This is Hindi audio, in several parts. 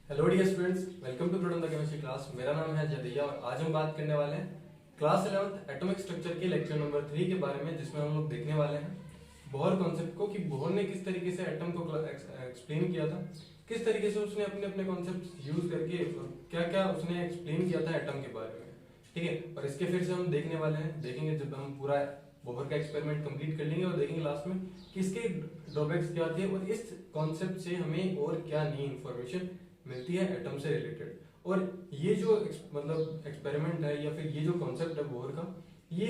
Hello dear students, welcome to Proton the chemistry class. मेरा नाम है जदिया और आज हम बात करने वाले हैं क्लास 11th एटॉमिक स्ट्रक्चर के लेक्चर नंबर 3 के बारे में, जिसमें हम लोग देखने वाले हैं बोहर कॉन्सेप्ट को कि बोहर ने किस तरीके से एटम को एक्सप्लेन किया था, किस तरीके से उसने अपने अपने कॉन्सेप्ट यूज करके क्या क्या उसने एक्सप्लेन किया था एटम के बारे में। ठीक है, और इसके फिर से हम देखने वाले हैं, देखेंगे जब हम पूरा बोहर का एक्सपेरिमेंट कंप्लीट कर लेंगे और देखेंगे लास्ट में कि इसके ड्रॉबैक्स क्या थे और इस कॉन्सेप्ट से हमें और क्या नई इंफॉर्मेशन मिलती है एटम से रिलेटेड। और ये जो मतलब एक्सपेरिमेंट है या फिर ये जो कॉन्सेप्ट है बोहर का, ये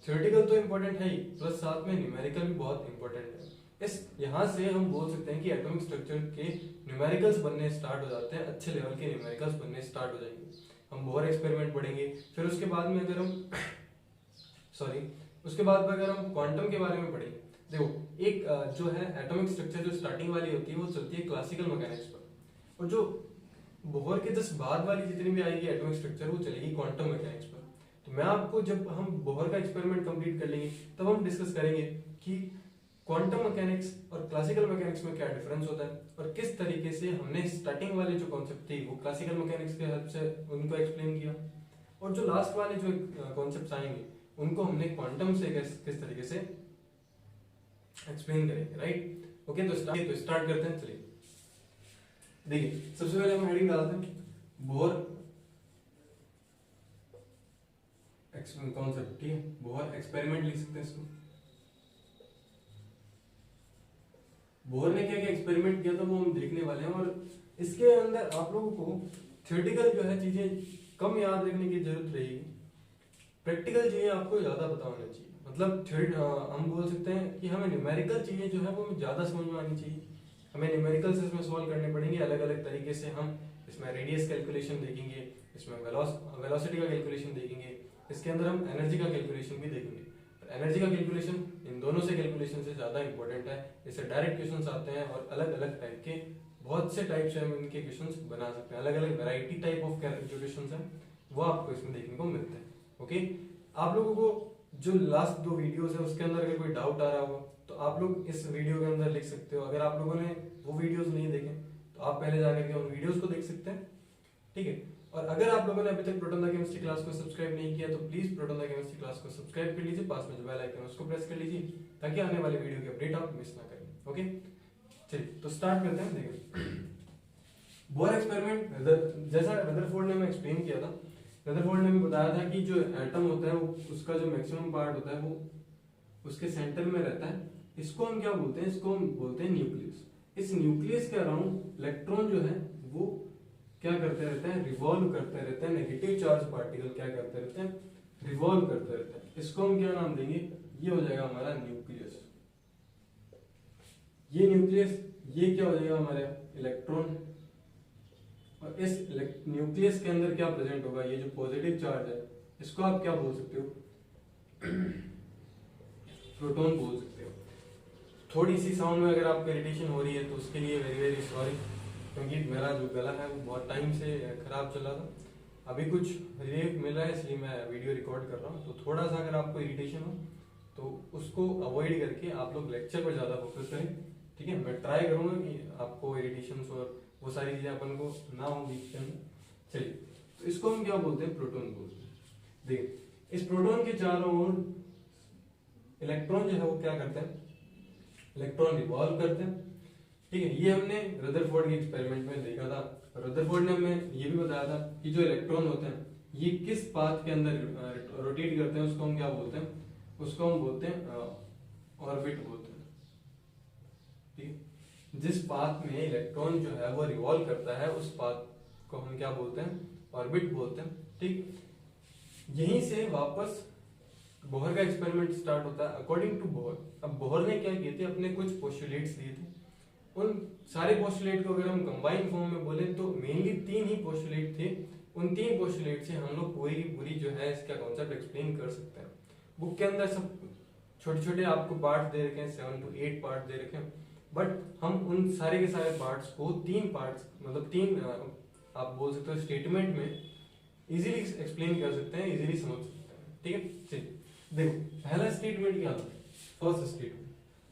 थ्योरेटिकल तो इम्पोर्टेंट है ही, प्लस साथ में न्यूमेरिकल भी बहुत इंपॉर्टेंट है। इस यहाँ से हम बोल सकते हैं कि एटॉमिक स्ट्रक्चर के न्यूमेरिकल्स बनने स्टार्ट हो जाते हैं, अच्छे लेवल के न्यूमेरिकल्स बनने स्टार्ट हो जाएंगे। हम बोहर एक्सपेरिमेंट पढ़ेंगे, फिर उसके बाद में अगर हम उसके बाद में अगर हम क्वांटम के बारे में पढ़ेंगे। देखो, एक जो है एटॉमिक स्ट्रक्चर जो स्टार्टिंग वाली होती है वो चलती है क्लासिकल मैकेनिक्स पर, और जो बोहर के जस्ट बाद वाली जितनी भी आएगी एटॉमिक स्ट्रक्चर वो चलेगी क्वांटम मैकेनिक्स पर। तो मैं आपको, जब हम बोहर का एक्सपेरिमेंट कंप्लीट कर लेंगे तब हम डिस्कस करेंगे कि क्वांटम मैकेनिक्स और क्लासिकल मैकेनिक्स में क्या डिफरेंस होता है और किस तरीके से हमने स्टार्टिंग वाले जो कॉन्सेप्ट थे वो क्लासिकल मैकेनिक्स के हेल्प से उनको एक्सप्लेन किया, और जो लास्ट वाले जो कॉन्सेप्ट आएंगे उनको हमने क्वांटम से किस तरीके से एक्सप्लेन करेंगे। राइट, ओके, तो स्टार्ट करते हैं। चलिए देखिए, सबसे पहले हम हेडिंग डालते हैं बोहर कॉन्सेप्ट। ठीक है, बोहर एक्सपेरिमेंट लिख सकते हैं इसको। बोहर ने क्या क्या एक्सपेरिमेंट किया था वो हम देखने वाले हैं, और इसके अंदर आप लोगों को थ्योरेटिकल जो है चीजें कम याद रखने की जरूरत रहेगी, प्रैक्टिकल चीजें आपको ज्यादा पता होना चाहिए। मतलब हम बोल सकते हैं कि हमें न्यूमेरिकल चीजें जो है वो ज्यादा समझ में आनी चाहिए। हमें न्यूमेरिकल्स इसमें सॉल्व करने पड़ेंगे अलग अलग तरीके से। हम इसमें रेडियस कैलकुलेशन देखेंगे, इसमें वेलोसिटी का कैलकुलेशन देखेंगे, इसके अंदर हम एनर्जी का कैलकुलेशन भी देखेंगे। एनर्जी का कैलकुलेशन इन दोनों से कैलकुलेशन से ज्यादा इंपॉर्टेंट है। इससे डायरेक्ट क्वेश्चंस आते हैं और अलग अलग टाइप के बहुत से टाइप से हम इनके क्वेश्चंस बना सकते हैं। अलग अलग वैरायटी टाइप ऑफ जो क्वेश्चंस हैं वो आपको इसमें देखने को मिलते हैं। ओके, आप लोगों को जो लास्ट 2 वीडियोस है उसके अंदर अगर कोई डाउट आ रहा होगा तो आप लोग इस वीडियो के अंदर लिख सकते हो। अगर आप लोगों ने वो वीडियोस नहीं देखे तो आप पहले जाकर के उन वीडियोस को देख सकते हैं। ठीक है, और अगर आप लोगों ने अभी तक प्रोटोन द केमिस्ट्री क्लास को सब्सक्राइब नहीं किया तो please proton the chemistry class को सब्सक्राइब कर लीजिए, पास में जो बेल आइकन है उसको प्रेस कर लीजिए ताकि आने वाले वीडियो की अपडेट आप मिस ना करें। ओके, चलिए तो स्टार्ट करते हैं। देखिए, बोहर एक्सपेरिमेंट जैसा रदरफोर्ड ने हमें एक्सप्लेन किया था, रदरफोर्ड ने हमें बताया था कि जो एटम होता है वो उसका जो मैक्सिमम पार्ट होता है वो उसके सेंटर में रहता है। इसको हम क्या बोलते हैं? इसको हम बोलते हैं न्यूक्लियस। इस न्यूक्लियस के अराउंड इलेक्ट्रॉन जो है वो क्या करते रहते हैं? रिवॉल्व करते रहते हैं। नेगेटिव चार्ज पार्टिकल क्या करते रहते हैं? रिवॉल्व करते रहते हैं। इसको हम क्या नाम देंगे? ये हो जाएगा हमारा न्यूक्लियस। ये न्यूक्लियस, ये क्या हो जाएगा हमारा इलेक्ट्रॉन। और इस न्यूक्लियस के अंदर क्या प्रेजेंट होगा? ये जो पॉजिटिव चार्ज है इसको आप क्या बोल सकते हो? प्रोटॉन बोल सकते हो। थोड़ी सी साउंड में अगर आपको इरिटेशन हो रही है तो उसके लिए वेरी वेरी सॉरी, क्योंकि मेरा जो गला है वो बहुत टाइम से खराब चला था। अभी कुछ रिलीफ मिला है इसलिए मैं वीडियो रिकॉर्ड कर रहा हूँ। तो थोड़ा सा अगर आपको इरिटेशन हो तो उसको अवॉइड करके आप लोग लेक्चर पर ज़्यादा फोकस करें। ठीक है, मैं ट्राई करूँगा कि आपको इरिटेशन और वो सारी चीज़ें अपन को ना हो बीच के अंदर। चलिए, तो इसको हम क्या बोलते हैं? प्रोटॉन बोलते हैं। देखिए, इस प्रोटॉन के चारों ओर इलेक्ट्रॉन जो है वो क्या करते हैं? इलेक्ट्रॉन रिवॉल्व करते हैं। ठीक है, ये हमने रदरफोर्ड के एक्सपेरिमेंट में देखा था। रदरफोर्ड ने हमें ये भी बताया था कि जो इलेक्ट्रॉन होते हैं ये किस पाथ के अंदर रोटेट करते हैं, उसको हम क्या बोलते हैं? उसको हम बोलते हैं ऑर्बिट बोलते हैं। ठीक, जिस पाथ में इलेक्ट्रॉन जो है वो रिवॉल्व करता है उस पाथ को हम क्या बोलते हैं? ऑर्बिट बोलते हैं। ठीक, यहीं से वापस बोहर का एक्सपेरिमेंट स्टार्ट होता है अकॉर्डिंग टू बोहर। अब बोहर ने क्या किए थे? अपने कुछ पोस्टुलेट्स दिए थे। उन सारे पोस्टुलेट को अगर हम कंबाइन फॉर्म में बोले तो मेनली 3 ही पोस्टुलेट थे। उन 3 पोस्टुलेट से हम लोग पूरी की पूरी जो है इसका कॉन्सेप्ट एक्सप्लेन कर सकते हैं। बुक के अंदर सब छोटे छोटे आपको पार्ट दे रखे हैं, 7 to 8 पार्ट दे रखे हैं, बट हम उन सारे के सारे पार्ट्स को 3 पार्ट्स मतलब 3 आप बोल सकते हो स्टेटमेंट में इजीली एक्सप्लेन कर सकते हैं, इजीली समझ सकते हैं। ठीक है, चलिए देखो, पहला स्टेटमेंट क्या होता है? First statement.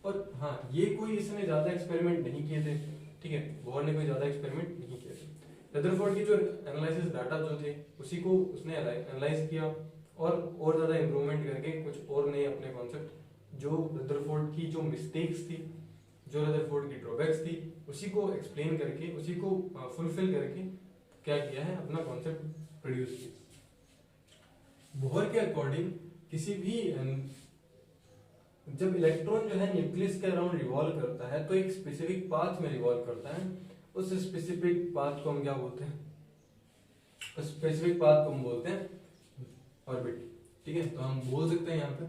और हाँ, ये कोई इसने ज्यादा एक्सपेरिमेंट नहीं किए थे। ठीक है, बोहर ने कोई ज्यादा एक्सपेरिमेंट नहीं किए थे। रदरफोर्ड की जो एनालिसिस डाटा जो थे उसी को उसने एनालाइज किया और ज़्यादा इम्प्रूवमेंट करके कुछ और नए अपने कॉन्सेप्ट, जो रदरफोर्ड की जो मिस्टेक्स थी, जो रदरफोर्ड की ड्रॉबैक्स थी, उसी को एक्सप्लेन करके, उसी को फुलफिल करके क्या किया है, अपना कॉन्सेप्ट प्रोड्यूस किया। बोहर के अकॉर्डिंग किसी भी जब इलेक्ट्रॉन जो है न्यूक्लियस के अराउंड रिवॉल्व करता है तो एक स्पेसिफिक पाथ में रिवॉल्व करता है। उस स्पेसिफिक पाथ को हम क्या बोलते हैं? उस स्पेसिफिक पाथ को हम बोलते हैं ऑर्बिट। ठीक है, तो हम बोल सकते हैं यहाँ पे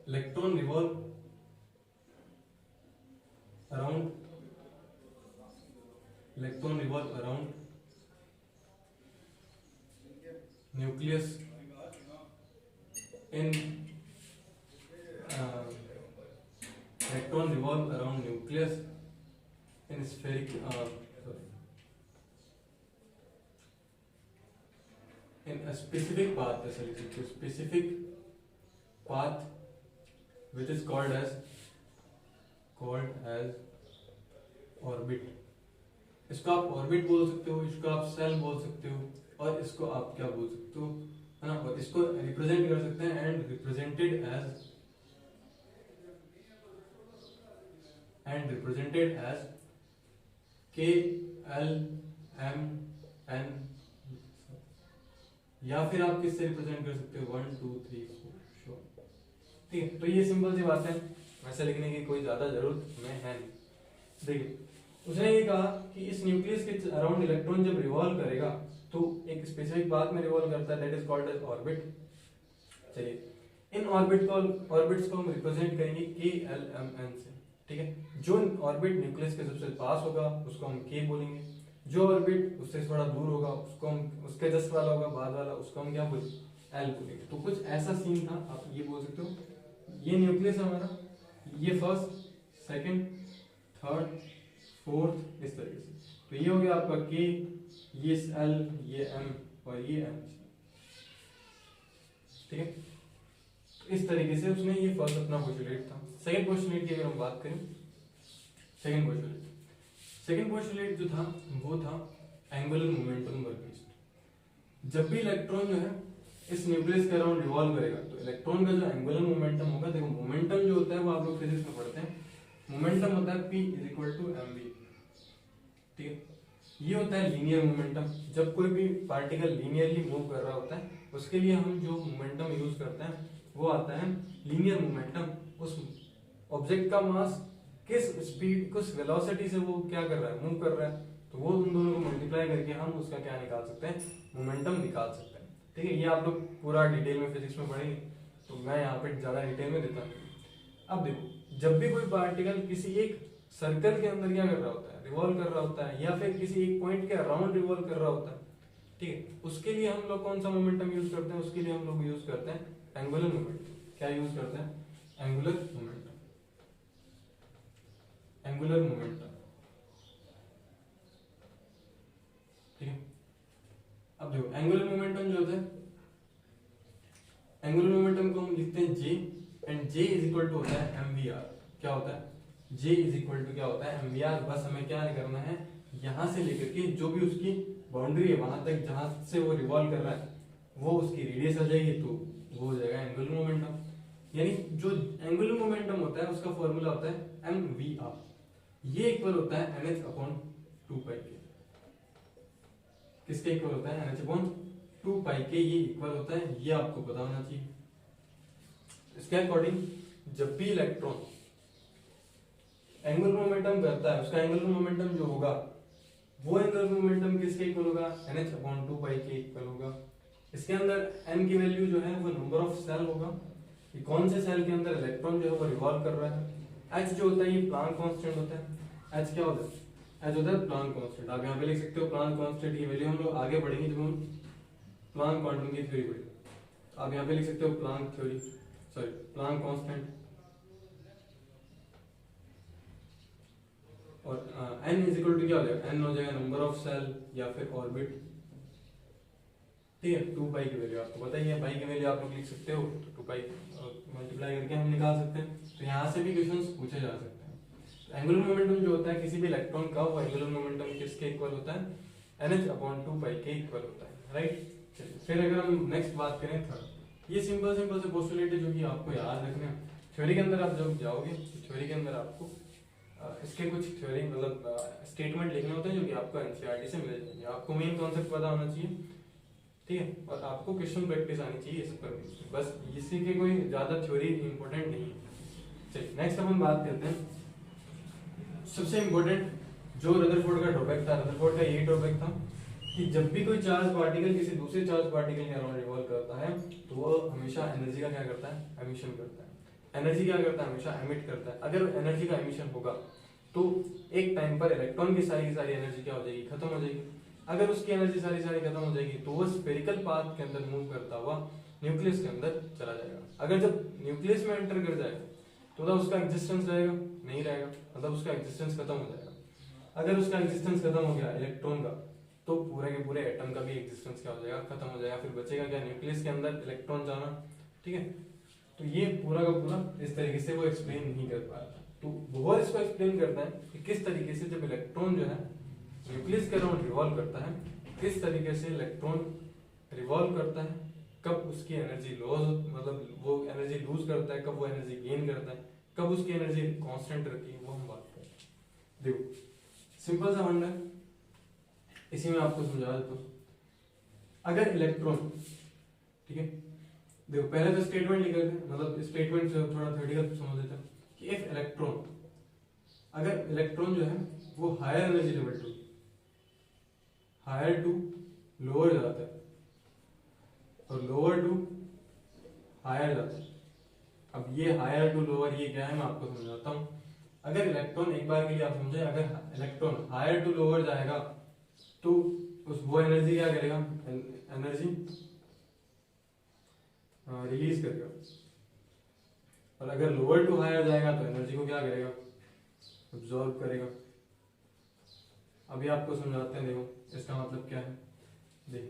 electron revolve around nucleus in electron revolve around nucleus in spheric in a specific path, specific path which is called as orbit। इसको आप ऑर्बिट बोल सकते हो, इसको आप सेल बोल सकते हो, और इसको आप क्या बोल सकते हो, है ना, और इसको रिप्रेजेंट कर सकते हैं and represented as K L M N, या फिर आप किससे रिप्रेजेंट कर सकते हो 1 2 3 4 श्योर। ठीक है, तो ये सिंपल सी बात है, वैसे लिखने की कोई ज्यादा जरूरत में है नहीं। देखिए उसने ये कहा कि इस न्यूक्लियस के अराउंड इलेक्ट्रॉन जब रिवॉल्व करेगा तो एक स्पेसिफिक पाथ में रिवॉल्व करता है, that is called as orbit. चलिए इन ऑर्बिट्स को हम रिप्रेजेंट करेंगे के एल एम एन से। ठीक है, जो ऑर्बिट न्यूक्लियस के सबसे पास होगा उसको हम के बोलेंगे, जो ऑर्बिट उससे थोड़ा दूर होगा उसको हम, उसके जस्ट वाला होगा बाद वाला, उसको हम क्या बोलेंगे, एल बोलेंगे। तो कुछ ऐसा सीन था, आप ये बोल सकते हो ये न्यूक्लियस हमारा, ये फर्स्ट, सेकंड, थर्ड, फोर्थ, इस तरीके से। तो ये हो गया आपका के, ये एल, ये एम और ये एम। ठीक है, इस तरीके से उसने ये फर्स्ट अपना पोस्टुलेट था। सेकंड पोस्टुलेट की अगर हम बात करें, सेकंड पोस्टुलेट जो था वो था एंगुलर मोमेंटम वर्क। जब भी इलेक्ट्रॉन जो है इस न्यूक्लियस के अराउंड रिवॉल्व करेगा तो इलेक्ट्रॉन का जो एंगुलर मोमेंटम होगा, देखो मोमेंटम जो होता है वो आप लोग फिजिक्स में पढ़ते हैं, मोमेंटम होता है P = mv। ठीक है, ये होता है लीनियर मोमेंटम। जब कोई भी पार्टिकल लीनियरली मूव कर रहा होता है उसके लिए हम जो मोमेंटम यूज करते हैं वो आता है लीनियर मोमेंटम। उस ऑब्जेक्ट का मास किस स्पीड, किस वेलोसिटी से वो क्या कर रहा है, मूव कर रहा है, तो वो उन दोनों को मल्टीप्लाई करके हम उसका क्या निकाल सकते हैं, मोमेंटम निकाल सकते हैं। ठीक है, ये आप लोग पूरा डिटेल में फिजिक्स में पढ़ेंगे, तो मैं यहाँ पे ज्यादा डिटेल में देता हूँ। अब देखो जब भी कोई पार्टिकल किसी एक सर्कल के अंदर क्या कर रहा होता है, रिवॉल्व कर रहा होता है, या फिर किसी एक पॉइंट के अराउंड रिवॉल्व कर रहा होता है, ठीक है, उसके लिए हम लोग कौन सा मोमेंटम यूज करते हैं, उसके लिए हम लोग यूज करते हैं एंगुलर मोमेंटम। क्या यूज करते हैं, एंगुलर मोमेंटम। एंगुलर मोमेंटम, ठीक है। अब देखो एंगुलर मोमेंटम जो होता है, एंगुलर मोमेंटम को हम लिखते हैं J, एंड J = होता है mvr। क्या होता है, J = क्या होता है, mvr। बस हमें क्या करना है, यहां से लेकर के जो भी उसकी बाउंड्री है वहां तक जहां से वो रिवॉल्व कर रहा है वो उसकी रेडियस आ जाएगी, तो वो हो जाएगा एंगुलर मोमेंटम। यानी जो एंगुलर मोमेंटम होता है उसका फॉर्मूला होता है mvr। ये इक्वल होता है nh/2π के। किसके इक्वल होता है, nh/2π के। ये इक्वल होता है, ये आपको पता होना चाहिए। इसके अकॉर्डिंग जब भी इलेक्ट्रॉन एंगुलर मोमेंटम करता है उसका एंगुलर मोमेंटम जो होगा वो एंगुलर मोमेंटम किसके इक्वल होगा, nh/2π के इक्वल होगा। इसके अंदर n की वैल्यू जो है वो नंबर ऑफ सेल होगा, कि कौन से सेल के अंदर इलेक्ट्रॉन जो है वो रिवॉल्व कर रहा है। h जो होता है ये प्लांक कांस्टेंट होता है। h क्या होता है, h होता है प्लांक कांस्टेंट। आप यहाँ पे लिख सकते हो प्लांक कांस्टेंट की वैल्यू हम लोग आगे पढ़ेंगे जब हम प्लांक क्वांटम की थ्योरी पढ़ेंगे। आप यहाँ पे लिख सकते हो Planck theory, sorry Planck constant. और n = क्या हो जाएगा, n हो जाएगा नंबर ऑफ सेल या फिर ऑर्बिट। ठीक है, 2π की वैल्यू आपको पता ही है, पाई की वैल्यू आप लोग लिख सकते हो, तो 2π मल्टीप्लाई करके हम निकाल सकते हैं। तो यहाँ से भी क्वेश्चंस पूछे जा सकते हैं। एंगुलर मोमेंटम जो होता है किसी भी इलेक्ट्रॉन का, वो एंगुलर मोमेंटम किसके इक्वल होता है, NH/2 के इक्वल होता है, राइट। चलिए फिर अगर हम नेक्स्ट बात करें थर्ड, ये सिंपल सिंपल से पोस्टुलेट है जो कि आपको याद रखना है। थ्योरी के अंदर आप जब जाओगे तो थ्योरी के अंदर आपको इसके कुछ थ्योरी मतलब स्टेटमेंट लिखने होते हैं जो कि आपको एनसीईआरटी से मिल जाएंगे। आपको मेन कॉन्सेप्ट पता होना चाहिए, ठीक है, और आपको क्वेश्चन प्रैक्टिस आनी चाहिए इस पर, बस इसी के कोई ज्यादा थ्योरी इंपॉर्टेंट नहीं है। चलिए नेक्स्ट अपन बात करते हैं सबसे इंपॉर्टेंट जो रदरफोर्ड का ड्रॉबैक था। रदरफोर्ड का यही ड्रॉबैक था कि जब भी कोई चार्ज पार्टिकल किसी दूसरे चार्ज पार्टिकल के अराउंड रिवॉल्व करता है तो वो हमेशा एनर्जी का क्या करता है, एमिशन करता है। एनर्जी क्या करता है, हमेशा एमिट करता है। अगर एनर्जी का एमिशन होगा तो एक टाइम पर इलेक्ट्रॉन की सारी एनर्जी क्या हो जाएगी, खत्म हो जाएगी। अगर उसकी एनर्जी सारी खत्म हो जाएगी तो वो स्फेरिकल पाथ के अंदर मूव करता हुआ न्यूक्लियस के अंदर चला जाएगा। अगर जब न्यूक्लियस में एंटर कर जाएगा तो मतलब उसका एग्जिस्टेंस रहेगा, नहीं रहेगा, मतलब उसका एग्जिस्टेंस खत्म हो जाएगा। अगर उसका एग्जिस्टेंस खत्म हो गया इलेक्ट्रॉन का, तो पूरे के पूरे एटम का भी एग्जिस्टेंस क्या हो जाएगा, खत्म हो जाएगा। फिर बचेगा क्या, न्यूक्लियस के अंदर इलेक्ट्रॉन जाना, ठीक है। तो ये पूरा का पूरा इस तरीके से वो एक्सप्लेन नहीं कर पा रहा था। तो बोहर इसको एक्सप्लेन करता है कि किस तरीके से जब इलेक्ट्रॉन जो है न्यूक्लियस के अराउंड रिवॉल्व करता है, किस तरीके से इलेक्ट्रॉन रिवॉल्व करता है, कब उसकी एनर्जी लॉस मतलब वो एनर्जी लूज करता है, कब वो एनर्जी गेन करता है, कब उसकी एनर्जी कांस्टेंट रहती है, वो हम बात करें। देखो सिंपल सा फंडा है, इसी में आपको समझा देता हूँ। अगर इलेक्ट्रॉन, ठीक है, देखो पहले तो स्टेटमेंट लिख लेते हैं, मतलब स्टेटमेंट से थोड़ा थ्योरेटिकल समझ लेते हैं कि इफ इलेक्ट्रॉन, अगर इलेक्ट्रॉन जो है वो higher energy level to higher to lower जाता है और लोअर टू हायर जाता है। अब ये हायर टू लोअर ये क्या है मैं आपको समझाता हूँ। अगर इलेक्ट्रॉन, एक बार के लिए आप समझे, अगर इलेक्ट्रॉन हायर टू लोअर जाएगा तो उस वो एनर्जी क्या करेगा, एनर्जी रिलीज करेगा। और अगर लोअर टू हायर जाएगा तो एनर्जी को क्या करेगा, अब्सॉर्ब करेगा। अभी आपको समझाते हैं, देखो इसका मतलब क्या है। देखो,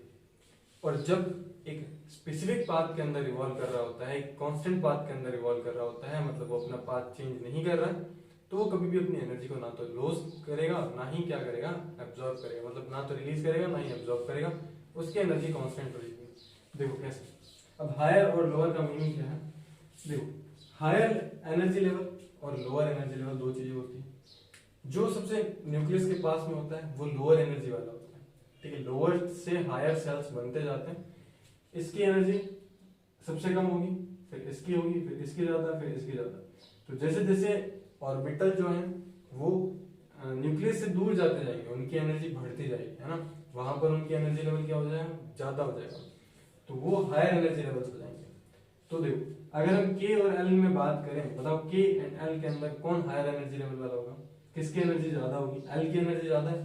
और जब एक स्पेसिफिक पाथ के अंदर रिवॉल्व कर रहा होता है, एक कांस्टेंट पाथ के अंदर रिवॉल्व कर रहा होता है, मतलब वो अपना पाथ चेंज नहीं कर रहा है, तो वो कभी भी अपनी एनर्जी को ना तो लॉस करेगा ना ही क्या करेगा, एब्जॉर्ब करेगा। मतलब ना तो रिलीज करेगा ना ही एब्जॉर्ब करेगा, उसकी एनर्जी कांस्टेंट रहेगी। देखो कैसे, अब हायर और लोअर का मीनिंग क्या है। देखो हायर एनर्जी लेवल और लोअर एनर्जी लेवल दो चीजें होती हैं। जो सबसे न्यूक्लियस के पास में होता है वो लोअर एनर्जी वाला होता है, ठीक है। लोअर से हायर सेल्स बनते जाते हैं, इसकी एनर्जी सबसे कम होगी, फिर इसकी होगी, फिर इसकी ज्यादा, फिर इसकी ज्यादा। तो जैसे जैसे ऑर्बिटल जो है वो न्यूक्लियस से दूर जाते जाएंगे, उनकी एनर्जी बढ़ती जाएगी, है ना। वहां पर उनकी एनर्जी लेवल क्या हो जाएगा, ज्यादा हो जाएगा, तो वो हायर एनर्जी लेवल हो जाएंगे। तो देखो अगर हम के और एल में बात करें, बताओ के एंड एल के अंदर कौन हायर एनर्जी लेवल वाला होगा, किसकी एनर्जी ज्यादा होगी, एल की एनर्जी ज्यादा है।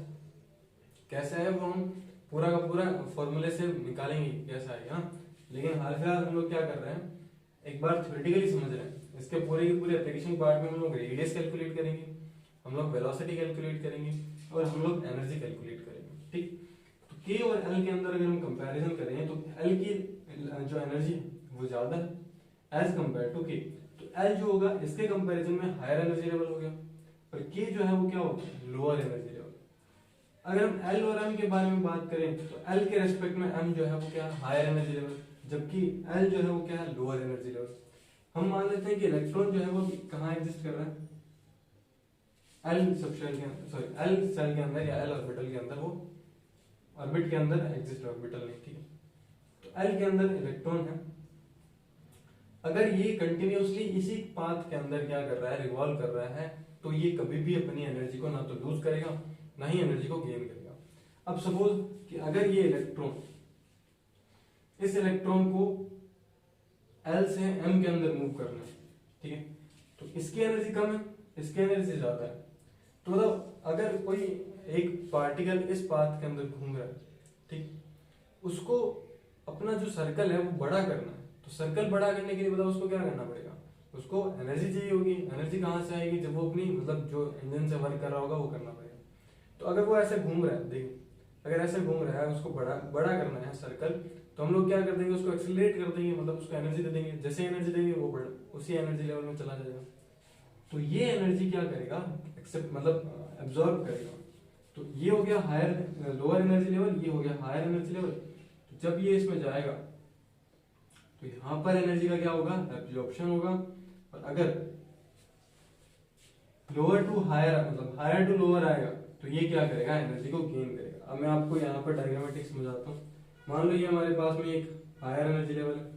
कैसे है वो हम पूरा का पूरा फॉर्मूले से निकालेंगे कैसा आएगा, लेकिन हाल फिलहाल हम लोग क्या कर रहे हैं, एक बार थ्योरेटिकली समझ रहे हैं। इसके पूरे के पूरे एप्लीकेशन पार्ट में हम लोग रेडियस कैलकुलेट करेंगे, हम लोग वेलोसिटी कैलकुलेट करेंगे और हम लोग एनर्जी कैलकुलेट करेंगे, ठीक। तो के और एल के अंदर अगर हम कंपैरिजन करें तो एल की जो एनर्जी वो ज्यादा है एज कंपेयर टू के। तो एल जो होगा इसके कंपैरिजन में हायर एनर्जी लेवल हो गया, और के जो है वो क्या होगा, लोअर एनर्जी लेवल। अगर हम एल और एम के बारे में बात करें तो एल के रेस्पेक्ट में एम जो है वो क्या है, हायर एनर्जी लेवल, जबकि एल जो है वो क्या है, लोअर एनर्जी लेवल। हम मान लेते हैं कि इलेक्ट्रॉन जो है वो कहाँ एग्जिस्ट कर रहा है, एल सबशेल के अंदर, सॉरी एल सेल के अंदर या एल ऑर्बिटल के अंदर, वो ऑर्बिट के अंदर एग्जिस्ट, ऑर्बिटल नहीं, ठीक है। तो एल के अंदर इलेक्ट्रॉन है। अगर ये कंटिन्यूअसली इसी पाथ के अंदर क्या कर रहा है, रिवॉल्व कर रहा है, तो ये कभी भी अपनी एनर्जी को ना तो लूज करेगा ना ही एनर्जी को गेन करेगा। अब सपोज कि अगर ये इलेक्ट्रॉन, इस इलेक्ट्रॉन को एल से एम के अंदर मूव करना है, ठीक है, तो इसकी एनर्जी कम है, इसकी एनर्जी ज्यादा है। तो मतलब अगर कोई एक पार्टिकल इस पाथ के अंदर घूम रहा है, ठीक, उसको अपना जो सर्कल है वो बड़ा करना है। तो सर्कल बड़ा करने के लिए बताओ उसको क्या करना पड़ेगा, उसको एनर्जी चाहिए होगी। एनर्जी कहाँ से आएगी, जब वो अपनी मतलब जो इंजन से वर्क कर रहा होगा वो करना पड़ेगा। तो अगर वो ऐसे घूम रहा है, देखिए अगर ऐसे घूम रहा है, उसको बड़ा करना है सर्कल, तो हम लोग क्या कर देंगे, उसको एक्सेलरेट कर देंगे, मतलब उसको एनर्जी दे देंगे। जैसे एनर्जी देंगे वो उसी एनर्जी लेवल में चला जाएगा। तो ये एनर्जी क्या करेगा, एक्सेप्ट मतलब एब्जॉर्ब करेगा। तो ये हो गया हायर लोअर एनर्जी लेवल, ये हो गया हायर एनर्जी लेवल। तो जब ये इसमें जाएगा तो यहां पर एनर्जी का क्या होगा, एब्जॉर्प्शन होगा। और अगर लोअर टू हायर मतलब हायर टू लोअर आएगा तो ये क्या करेगा, एनर्जी को गेन करेगा। अब मैं आपको यहाँ पर डायग्रामेटिक समझाता हूँ। मान लो ये हमारे पास में एक हायर एनर्जी लेवल है,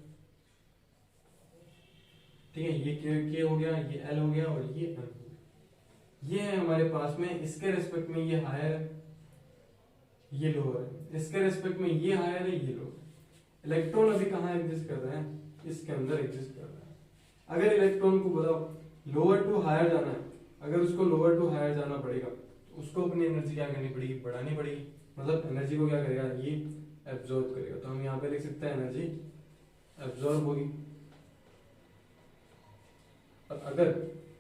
ठीक है, ये के हो गया, ये एल हो गया और ये एम हो गया। ये है हमारे पास में, इसके रेस्पेक्ट में ये हायर है, ये लोअर है, इसके रेस्पेक्ट में ये हायर है, ये लोअर। इलेक्ट्रॉन अभी कहाँ एग्जिस्ट कर रहे हैं, इसके अंदर एग्जिस्ट कर रहा है। अगर इलेक्ट्रॉन को बताओ लोअर टू हायर जाना है, अगर उसको लोअर टू हायर जाना पड़ेगा तो उसको अपनी एनर्जी क्या करनी पड़ेगी, बढ़ानी पड़ेगी। मतलब एनर्जी को क्या करेगा, ये एब्जॉर्ब करेगा। तो हम यहाँ पे लिख सकते हैं एनर्जी एब्जॉर्ब होगी। और अगर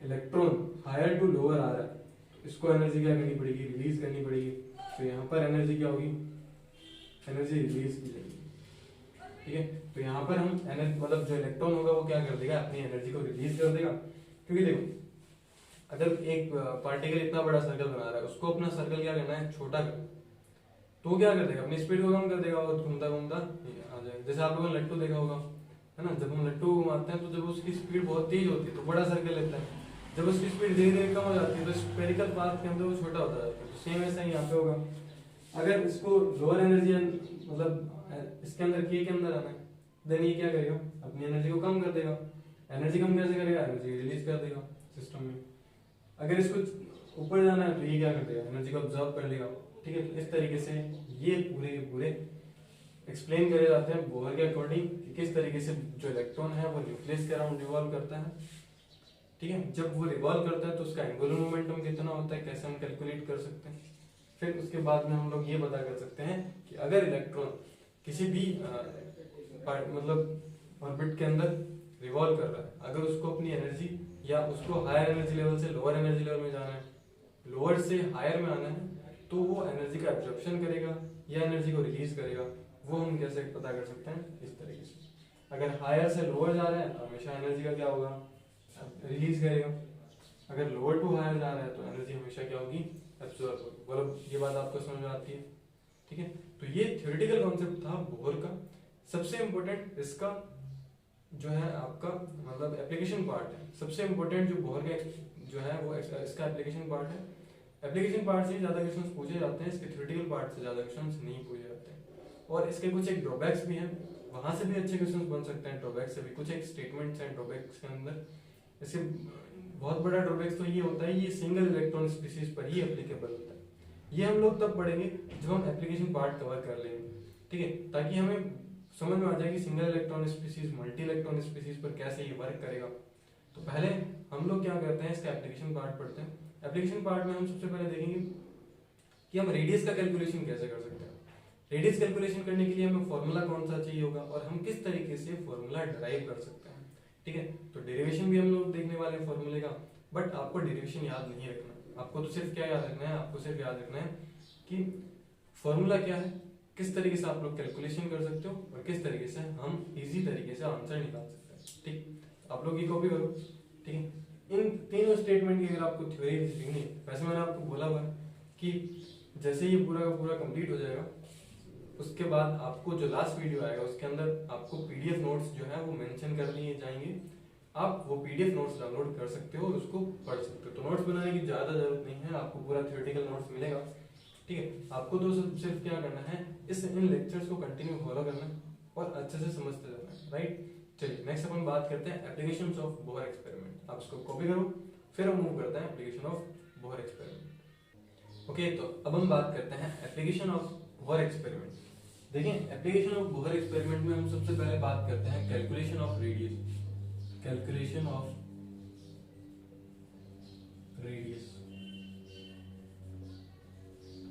इलेक्ट्रॉन हायर टू लोअर आ रहा है तो इसको एनर्जी क्या करनी पड़ेगी, रिलीज करनी पड़ेगी। तो यहाँ पर एनर्जी क्या होगी, एनर्जी रिलीज की जाएगी, ठीक है। तो यहाँ पर हम एनर्जी मतलब जो इलेक्ट्रॉन होगा वो क्या कर देगा, अपनी एनर्जी को रिलीज कर देगा। क्योंकि देखो अगर एक पार्टिकल इतना बड़ा सर्कल बना रहा है, उसको अपना सर्कल क्या करना है, छोटा करना, तो वो क्या कर देगा, अपनी स्पीड को कम कर देगा और घूमता घूमता आ जाएगा। जैसे आप लोगों ने लट्टू देखा होगा, है ना, जब हम लट्टू घुमाते हैं तो जब उसकी स्पीड बहुत तेज होती है तो बड़ा सर्कल लेता है, जब उसकी स्पीड धीरे धीरे कम हो जाती है तो स्फेरिकल पाथ के अंदर वो छोटा होता जाता है। तो सेम ऐसा ही यहाँ पे होगा। अगर इसको लोअर एनर्जी मतलब इसके अंदर के अंदर आना है, देन ये क्या करेगा, अपनी एनर्जी को कम कर देगा। एनर्जी कम कैसे करेगा, एनर्जी रिलीज कर देगा सिस्टम में। अगर इसको ऊपर जाना है तो ये क्या कर देगा, एनर्जी को ऑब्जर्व कर लेगा, ठीक है। तो इस तरीके से ये पूरे के पूरे एक्सप्लेन करे जाते हैं बोहर के अकॉर्डिंग कि किस तरीके से जो इलेक्ट्रॉन है वो न्यूक्लियस के अराउंड रिवॉल्व करता है, ठीक है। जब वो रिवॉल्व करता है तो उसका एंगुलर मोमेंटम कितना होता है, कैसे हम कैलकुलेट कर सकते हैं। फिर उसके बाद में हम लोग ये पता कर सकते हैं कि अगर इलेक्ट्रॉन किसी भी मतलब ऑर्बिट के अंदर रिवॉल्व कर रहा है, अगर उसको अपनी एनर्जी या उसको हायर एनर्जी लेवल से लोअर एनर्जी लेवल में जाना है, लोअर से हायर में आना है, तो वो एनर्जी का एब्जॉर्प्शन करेगा या एनर्जी को रिलीज करेगा। वो हम कैसे पता कर सकते हैं, इस तरीके से। अगर हायर से लोअर जा रहा है तो हमेशा एनर्जी का क्या होगा, रिलीज करेगा। अगर लोअर टू हायर जा रहा है तो एनर्जी हमेशा क्या होगी, एब्जॉर्ब होगी। मतलब ये बात आपको समझ में आती है, ठीक है। तो ये थ्योरेटिकल कॉन्सेप्ट था बोहर का। सबसे इंपॉर्टेंट इसका जो है आपका मतलब एप्लीकेशन पार्ट है। सबसे इंपॉर्टेंट जो बोहर का जो है वो इसका एप्लीकेशन पार्ट है। एप्लीकेशन पार्ट से ज्यादा क्वेश्चंस पूछे जाते हैं, इसके थ्योरेटिकल पार्ट से ज्यादा क्वेश्चंस नहीं पूछे जाते हैं। और इसके कुछ एक ड्रॉबैक्स भी हैं, वहां से भी अच्छे क्वेश्चंस बन सकते हैं। ड्रॉबैक्स से भी कुछ एक स्टेटमेंट्स हैं ड्रॉबैक्स के अंदर। इसके बहुत बड़ा ड्रॉबैक्स तो ये होता है, ये सिंगल इलेक्ट्रॉन स्पीसीज पर ही एप्लीकेबल होता है। ये हम लोग तब पढ़ेंगे जब हम एप्लीकेशन पार्ट कवर कर लेंगे, ठीक है, ताकि हमें समझ में आ जाए कि single electron species multi electron species पर कैसे ये वर्क करेगा। तो पहले हम लोग क्या करते हैं, इसका एप्लीकेशन पार्ट पढ़ते हैं। एप्लीकेशन पार्ट में हम सबसे पहले देखेंगे कि हम रेडियस का कैलकुलेशन कैसे कर सकते हैं। रेडियस कैलकुलेशन करने के लिए हमें फॉर्मूला कौन सा चाहिए होगा और हम किस तरीके से फॉर्मूला डिराइव कर सकते हैं, ठीक है। तो डेरिवेशन भी हम लोग देखने वाले हैं फॉर्मूले का, बट आपको डेरिवेशन याद नहीं रखना। आपको तो सिर्फ क्या याद रखना है, आपको सिर्फ याद रखना है कि फॉर्मूला क्या है, किस तरीके से आप लोग कैलकुलेशन कर सकते हो और किस तरीके से हम इजी तरीके से आंसर निकाल सकते हैं, ठीक। आप लोग ये कॉपी करो, ठीक है। इन तीनों स्टेटमेंट की अगर आपको थ्योरी लिखनी है, वैसे मैंने आपको बोला हुआ कि जैसे ये पूरा का पूरा कंप्लीट हो जाएगा उसके बाद आपको जो लास्ट वीडियो आएगा उसके अंदर आपको पीडीएफ नोट्स जो है वो मेंशन कर लिए जाएंगे। आप वो पीडीएफ नोट्स डाउनलोड कर सकते हो और उसको पढ़ सकते हो। तो नोट्स बनाने की ज्यादा जरूरत नहीं है, आपको पूरा थ्योरेटिकल नोट्स मिलेगा, ठीक है। आपको तो सिर्फ क्या करना है, इन लेक्चर्स को कंटिन्यू फॉलो करना है और अच्छे से समझते जाना है, राइट। चलिए नेक्स्ट अपन बात करते हैं एप्लीकेशंस ऑफ बोहर एक्सपेरिमेंट। आप इसको कॉपी करो, फिर हम मूव करते हैं application of Bohr experiment. Okay, तो अब हम बात करते हैं एप्लीकेशन ऑफ बोहर एक्सपेरिमेंट। देखिए एप्लीकेशन ऑफ बोहर एक्सपेरिमेंट में हम सबसे पहले बात करते हैं calculation of radius. Calculation of radius,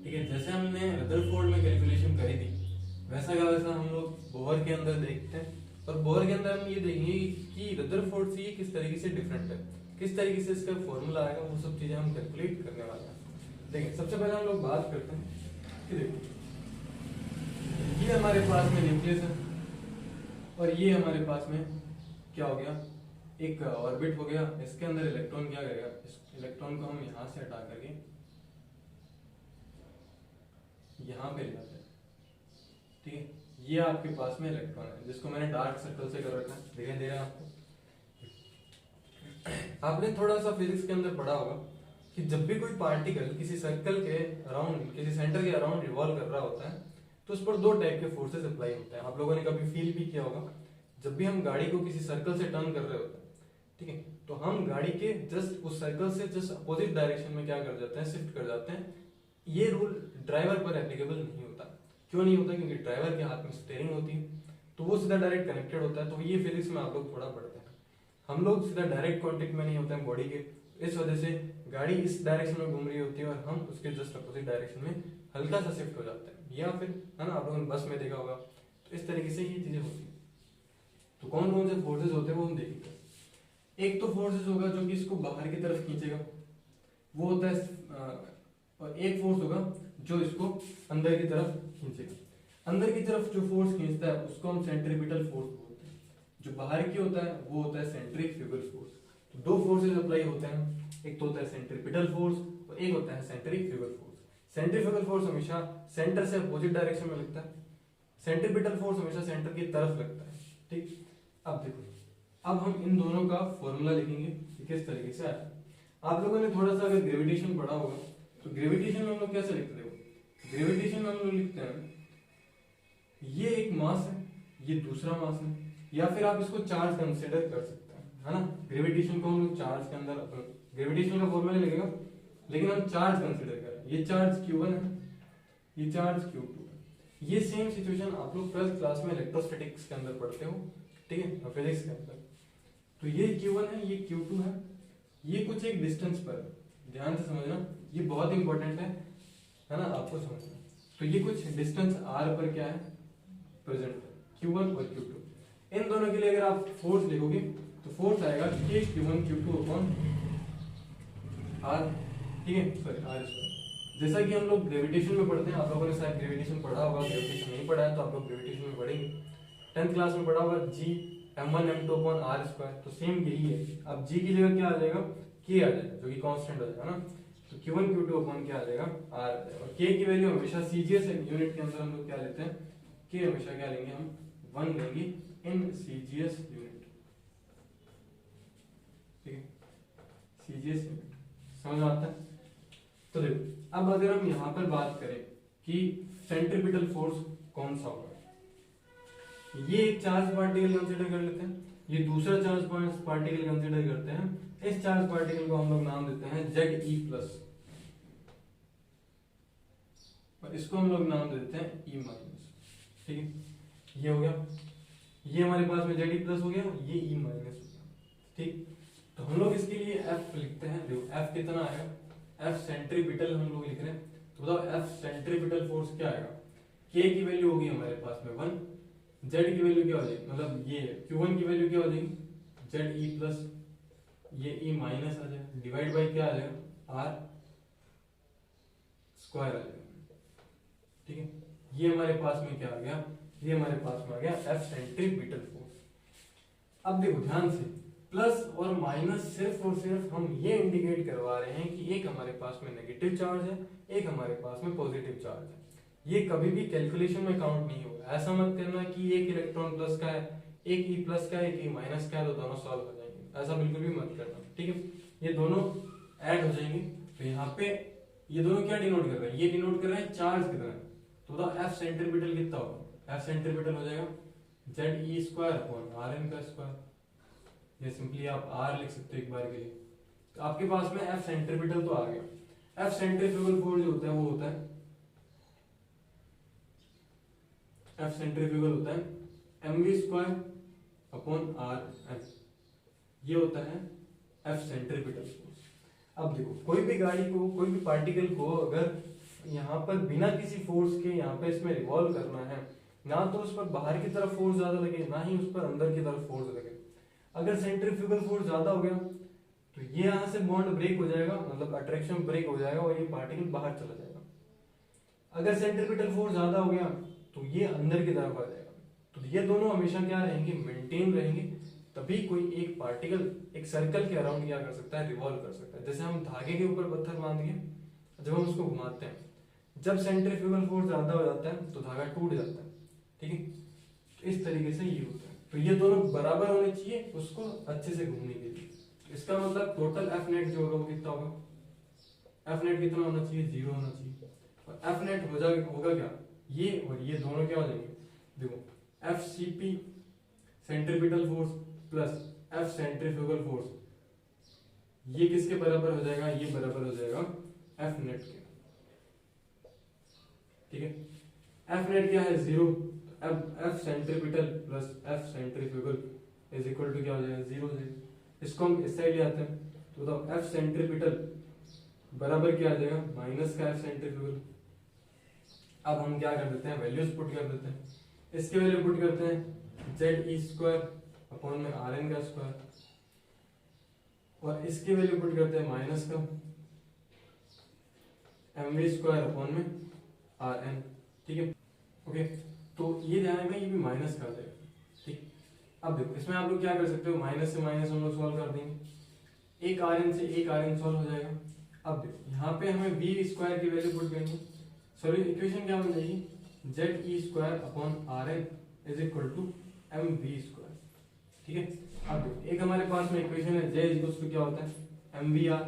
ठीक है। जैसे हमने रदरफोर्ड में कैलकुलेशन करी थी वैसा का वैसा हम लोग बोहर के अंदर देखते हैं। और बोहर के अंदर हम ये देखेंगे कि रदरफोर्ड से ये किस तरीके से डिफरेंट है, किस तरीके से इसका फॉर्मूला आएगा, वो सब चीजें हम कैलकुलेट करने वाले हैं। देखिए सबसे पहले हम लोग बात करते हैं कि देखो ये हमारे पास में न्यूक्लियस है और ये हमारे पास में क्या हो गया, एक ऑर्बिट हो गया। इसके अंदर इलेक्ट्रॉन क्या करेगा, इस इलेक्ट्रॉन को हम यहां से हटा करके यहाँ पे ले जाते हैं, ठीक है। ये आपके पास में इलेक्ट्रॉन है जिसको मैंने डार्क सर्कल से कर रखा है, दिखाई दे रहा है आपको। आपने थोड़ा सा फिजिक्स के अंदर पढ़ा होगा कि जब भी कोई पार्टिकल किसी सर्कल के अराउंड, किसी सेंटर के अराउंड रिवॉल्व कर रहा होता है तो उस पर दो टाइप के फोर्सेस अप्लाई होते हैं। आप लोगों ने कभी फील भी किया होगा, जब भी हम गाड़ी को किसी सर्कल से टर्न कर रहे होते हैं, ठीक है, तो हम गाड़ी के जस्ट उस सर्कल से जस्ट अपोजिट डायरेक्शन में क्या कर जाते हैं, शिफ्ट कर जाते हैं। ये रूल ड्राइवर पर एप्लीकेबल नहीं होता। क्यों नहीं होता? क्योंकि ड्राइवर के हाथ में स्टीयरिंग होती है, तो वो सीधा डायरेक्ट कनेक्टेड होता है। तो ये फिजिक्स में आप लोग थोड़ा पढ़ते हैं। हम लोग सीधा डायरेक्ट कॉन्टेक्ट में नहीं होते हैं बॉडी के, इस वजह से गाड़ी इस डायरेक्शन में घूम रही होती है और हम उसके जस्ट अपोजिट डायरेक्शन में हल्का सा शिफ्ट हो जाते हैं। या फिर है ना, आप लोगों ने बस में देखा होगा, तो इस तरीके से ये चीजें होती है। तो कौन कौन से फोर्सेस होते हैं वो हम देखेंगे। एक तो फोर्सेस होगा जो कि इसको बाहर की तरफ खींचेगा, वो होता है, और एक फोर्स होगा जो इसको अंदर की तरफ खींचेगा। अंदर की तरफ जो फोर्स खींचता है उसको हम सेंट्रीपिटल फोर्स बोलते हैं। जो बाहर की होता है वो होता है सेंट्रीफ्यूगल फोर्स। तो दो फोर्सेस अप्लाई होते हैं, एक तो होता है सेंट्रीपिटल फोर्स और एक होता है सेंट्रीफ्यूगल फोर्स। सेंट्रीफ्यूगल फोर्स हमेशा सेंटर से अपोजिट डायरेक्शन में लगता है, सेंट्रीपिटल फोर्स हमेशा सेंटर की तरफ लगता है, ठीक। अब देखो, अब हम इन दोनों का फॉर्मूला लिखेंगे कि किस तरीके से आया। आप लोगों ने थोड़ा सा अगर ग्रेविटेशन पढ़ा होगा तो ग्रेविटेशन में हम लोग कैसे लिखते हैं? ग्रेविटेशन में हम लोग लिखते हैं ये एक मास है, ये दूसरा मास है, या फिर आप इसको चार्ज कंसीडर कर सकते हैं, है ना। ग्रेविटेशन को हम लोग चार्ज के अंदर, ग्रेविटेशन का फॉर्मूला लगेगा, लेकिन हम चार्ज कंसीडर कर रहे हैं। ये चार्ज Q1 है, ये चार्ज Q2 है। ये सेम सिचुएशन आप लोग 12th क्लास में इलेक्ट्रोस्टैटिक्स के अंदर पढ़ते हो, ठीक है, फिजिक्स के अंदर। तो ये Q1 है, ये Q2 है, ये कुछ एक डिस्टेंस पर, ध्यान से समझना, ये बहुत इंपॉर्टेंट है ना, आपको समझना। तो ये कुछ डिस्टेंस r पर क्या है, प्रेजेंट है, Q1 और Q2। इन दोनों के लिए अगर आप फोर्स लिखोगे तो फोर्स आएगा K Q1 Q2 upon r, ठीक है, सॉरी r²। जैसा कि हम लोग ग्रेविटेशन में पढ़ते हैं, आप लोगों ने शायद ग्रेविटेशन पढ़ा होगा, ग्रेविटेशन नहीं पढ़ा है तो आप लोग ग्रेविटेशन में पढ़ेंगे। 10th क्लास में पढ़ा होगा G m1 m2 upon r²। तो सेम यही है। अब G की जगह क्या आ जाएगा, K आ जाएगा, जो कि कांस्टेंट हो जाएगा ना। तो Q1 Q2 अपॉन क्या आ जाएगा, r आ जाएगा। और K की वैल्यू हमेशा CGS यूनिट के अंदर हम लोग क्या लेते हैं, K हमेशा क्या लेंगे, हम 1 लेंगे इन CGS यूनिट, ठीक है, CGS यूनिट, समझ में आता है। तो देखो, अब अगर हम यहाँ पर बात करें कि सेंट्रीपिटल फोर्स कौन सा होगा, ये एक चार्ज पार्टिकल कंसीडर कर लेते हैं, ये दूसरा चार्ज पार्टिकल कंसीडर करते हैं। इस चार्ज पार्टिकल को हम लोग नाम देते हैं Ze+, और इसको हम लोग नाम देते हैं E-, ठीक है। ये हो गया, ये हमारे पास में Ze+ हो गया, ये E- हो गया, ठीक। तो हम लोग इसके लिए F लिखते हैं। देखो F कितना आएगा, F सेंट्रीपिटल हम लोग लिख रहे हैं, तो बताओ F सेंट्रीपिटल फोर्स क्या आएगा। K की वैल्यू होगी हमारे पास में 1, Z की वैल्यू क्या हो जाएगी, मतलब ये Q1 की वैल्यू क्या हो जाएगी, Ze+, ये E- आ जाएगा, डिवाइड बाई क्या आ जाएगा, r² आ जाएगा, ठीक है। ये हमारे पास में क्या आ गया, ये हमारे पास में आ गया F सेंट्रीपिटल फोर्स। अब देखो ध्यान से, प्लस और माइनस सिर्फ और सिर्फ हम ये इंडिकेट करवा रहे हैं कि एक हमारे पास में नेगेटिव चार्ज है, एक हमारे पास में पॉजिटिव चार्ज है। ये कभी भी कैलकुलेशन में काउंट नहीं होगा। ऐसा मत करना कि एक इलेक्ट्रॉन प्लस का है, एक E+ का है, एक E- का है, तो दोनों सॉल्व हो जाएंगे, ऐसा बिल्कुल भी मत करना, ठीक है। ये दोनों ऐड हो जाएंगे। तो यहाँ पे ये दोनों क्या डिनोट कर रहे हैं, ये डिनोट कर रहे हैं चार्ज कितना है। तो बताओ F सेंट्रीपिटल कितना होगा, F सेंट्रीपिटल हो जाएगा Ze² अपॉन Rn का स्क्वायर। ये सिंपली आप R लिख सकते हो एक बार के लिए। तो आपके पास में F सेंट्रीपिटल तो आ गया। F सेंट्रीफ्यूगल फोर्स जो होता है वो होता है, F सेंट्रीफ्यूगल होता है mv² अपॉन Rn, ये होता है F सेंट्रीपिटल फोर्स। अब देखो, कोई भी गाड़ी को, कोई भी पार्टिकल को अगर यहाँ पर बिना किसी फोर्स के यहाँ पे इसमें रिवॉल्व करना है, ना तो उस पर बाहर की तरफ फोर्स ज्यादा लगे, ना ही उस पर अंदर की तरफ फोर्स लगे। अगर सेंट्रीफ्यूगल फोर्स ज्यादा हो गया तो ये यहाँ से बॉन्ड ब्रेक हो जाएगा, मतलब अट्रैक्शन ब्रेक हो जाएगा और ये पार्टिकल बाहर चला जाएगा। अगर सेंट्रीपिटल फोर्स ज्यादा हो गया तो ये अंदर की तरफ आ जाएगा। तो ये दोनों हमेशा क्या रहेंगे, मेंटेन रहेंगे, तभी कोई एक पार्टिकल एक सर्कल के अराउंड क्या कर सकता है, रिवॉल्व कर सकता है। जैसे हम धागे के ऊपर पत्थर बांध के जब हम उसको घुमाते हैं, जब सेंट्रीफ्यूगल फोर्स ज्यादा हो जाता है तो धागा टूट जाता है, ठीक है। तो इस तरीके से ये होता है। तो ये दोनों बराबर होने चाहिए उसको अच्छे से घूमने के लिए। इसका मतलब टोटल एफ नेट जो होगा वो कितना होगा, एफ नेट कितना होना चाहिए, 0 होना चाहिए। और एफ नेट होगा क्या, ये और ये दोनों क्या हो जाएंगे, देखो F C P centripetal force plus F centrifugal force, ये किसके बराबर हो जाएगा, ये बराबर हो जाएगा एफ नेट के, ठीक है। एफ नेट क्या है 0, F centripetal plus F centrifugal is equal to क्या हो जाएगा 0 से। इसको हम इस साइड ले आते हैं तो बताओ एफ सेंट्रीपिटल बराबर क्या आ जाएगा माइनस का एफ सेंट्रीफ्यूगल। अब हम क्या कर देते हैं, वैल्यूज पुट कर देते हैं। इसके वैल्यू पुट करते हैं जेड ई स्क्वायर अपॉन में आर एन का स्क्वायर, और इसके वैल्यू पुट करते हैं माइनस का एम वी स्क्वायर अपॉन में आर एन, ठीक है। ओके, तो ये ध्यान रखना ये भी माइनस का आ जाएगा, ठीक। अब देखो इसमें आप लोग क्या कर सकते हो, माइनस से माइनस हम लोग सॉल्व कर देंगे, एक आर एन से एक आर एन सॉल्व हो जाएगा। अब देखो यहाँ पे हमें वी स्क्वायर की वैल्यू पुट करेंगे, सॉरी इक्वेशन क्या बन जाएगी, Z E square upon R N is equal to M V square, ठीक है। अब देखो एक हमारे पास में इक्वेशन है, जे इक्वल्स टू क्या होता है M V R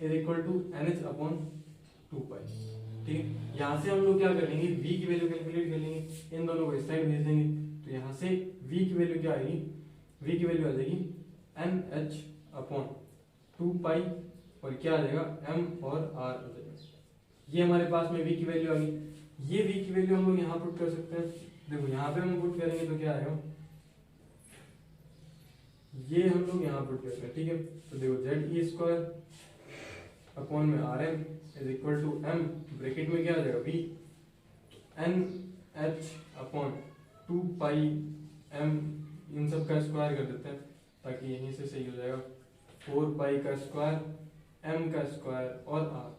is equal to N H upon 2 pi, ठीक है। यहाँ से हम लोग क्या कर लेंगे, v की वैल्यू कैलकुलेट कर लेंगे, इन दोनों को इस साइड भेज देंगे। तो यहाँ से v की वैल्यू क्या आएगी, v की वैल्यू आ जाएगी एन एच अपॉन 2 पाई, और क्या आ जाएगा m और r हो जाएगा। ये हमारे पास में v की वैल्यू आ गई। ये v की वैल्यू हम लोग यहाँ पुट कर सकते हैं, देखो यहाँ पे हम पुट करेंगे तो क्या आएगा, ये हम लोग यहाँ पुट करते हैं, ठीक है। तो देखो जेड ई स्क्वायर अपॉन में R M is equal to M, bracket में क्या आ जाएगा V N H upon 2 pi M, इन सब का स्क्वायर कर देते हैं ताकि यहीं से सही हो जाएगा, 4 पाई का स्क्वायर एम का स्क्वायर और आर,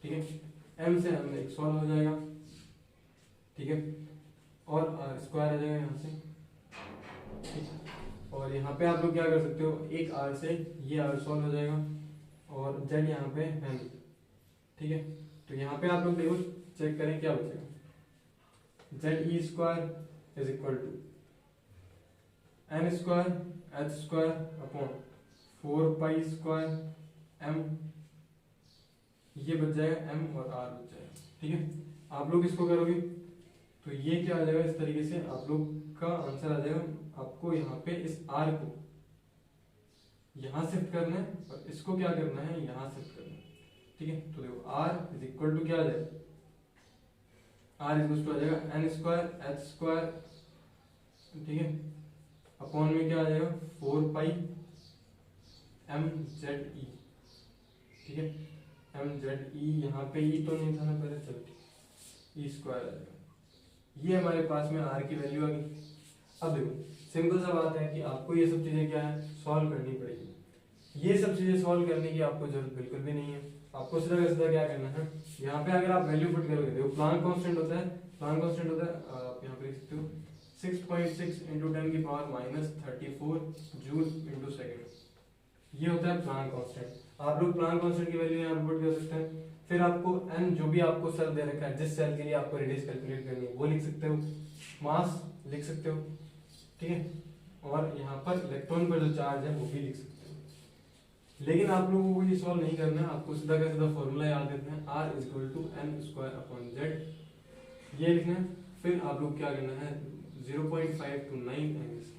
ठीक है। एम से एम एक सॉल्व हो जाएगा, ठीक है, और आर स्क्वायर आ जाएगा यहाँ से, ठीक। और यहाँ पे आप लोग क्या कर सकते हो, एक आर से ये आर सॉल्व हो जाएगा और जेड यहाँ पे एम, ठीक है। तो यहाँ पे आप लोग देखो चेक करें क्या बचेगा, Z E square is equal to N square H square upon 4 pi square M, ये बच जाएगा एम और आर बच जाएगा, ठीक है। आप लोग इसको करोगे तो ये क्या आ जाएगा, इस तरीके से आप लोग का आंसर आ जाएगा। आपको यहाँ पे इस आर को यहाँ शिफ्ट करना है और इसको क्या करना है, यहाँ शिफ्ट करना है, ठीक है। तो देखो r इज इक्वल टू क्या आ जाएगा, r इज इक्वल टू आ जाएगा एन स्क्वायर एच स्क्वायर, ठीक है, अपॉन में क्या आ जाएगा 4 पाई एम जेड ई, ठीक है। एम जेड ई, यहाँ पे ई तो नहीं था ना पहले, चलो ठीक, ई स्क्वायर आ जाएगा। ये हमारे पास में r की वैल्यू आ गई। अब देखो सिंपल सा बात है कि आपको ये सब चीजें क्या है सॉल्व करनी पड़ेगी। ये सब चीजें सॉल्व करने की आपको जरूरत बिल्कुल भी नहीं है, आपको सीधा का सीधा क्या करना है, यहाँ पे अगर आप वैल्यू पुट करोगे, देखो प्लांक कांस्टेंट होता है, प्लांक कांस्टेंट होता है, आप यहाँ पे लिख सकते हो 6.6 इंटू 10 की power minus 34 joule into second, ये होता है प्लांक कांस्टेंट। आप लोग प्लांक कांस्टेंट की वैल्यू यहाँ पुट कर सकते हैं। फिर आपको एन जो भी आपको सेल दे रखा है, जिस सेल के लिए आपको रेडियस कैलकुलेट करनी है वो लिख सकते हो, मास लिख सकते हो, ठीक है, और यहाँ पर इलेक्ट्रॉन पर जो चार्ज है वो भी लिख सकते हो। लेकिन आप लोगों को ये सॉल्व नहीं करना है, आपको सीधा का सीधा फॉर्मूला याद रखना है, R is equal to N square upon Z, ये लिखना है। फिर आप लोग क्या करना है 0.529 एंगल्स,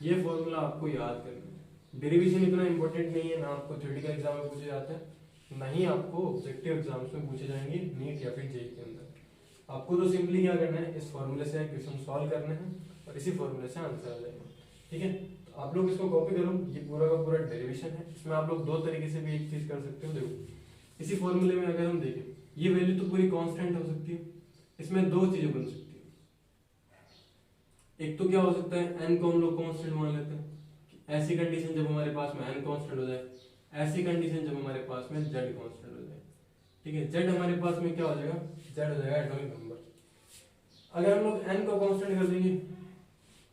ये फॉर्मूला आपको याद करना है। डेरिवेशन इतना इंपॉर्टेंट नहीं है, ना आपको थ्योरेटिकल एग्जाम में पूछे जाते हैं, ना ही आपको ऑब्जेक्टिव एग्जाम्स में पूछे जाएंगे नीट या फिर जेईई के अंदर। आपको तो सिंपली क्या करना है, इस फॉर्मूले से क्वेश्चन सॉल्व करने हैं और इसी फॉर्मूले से आंसर आ जाएगा, ठीक है। तो आप लोग इसको कॉपी करो, ये पूरा का पूरा डेरिवेशन है। इसमें आप लोग दो तरीके से भी एक चीज कर सकते हो। देखो इसी फॉर्मूले में अगर हम देखें, ये वैल्यू तो पूरी कांस्टेंट हो सकती है, इसमें दो चीजें बन सकती है। एक तो क्या हो सकता है, n को हम लोग कांस्टेंट मान लेते हैं, ऐसी कंडीशन जब हमारे पास में n कांस्टेंट हो जाए, ऐसी कंडीशन जब हमारे पास में z कांस्टेंट हो जाए, ठीक है। z हमारे पास में क्या हो जाएगा, z हो जाएगा एटॉमिक नंबर। अगर हम लोग n को कांस्टेंट कर देंगे,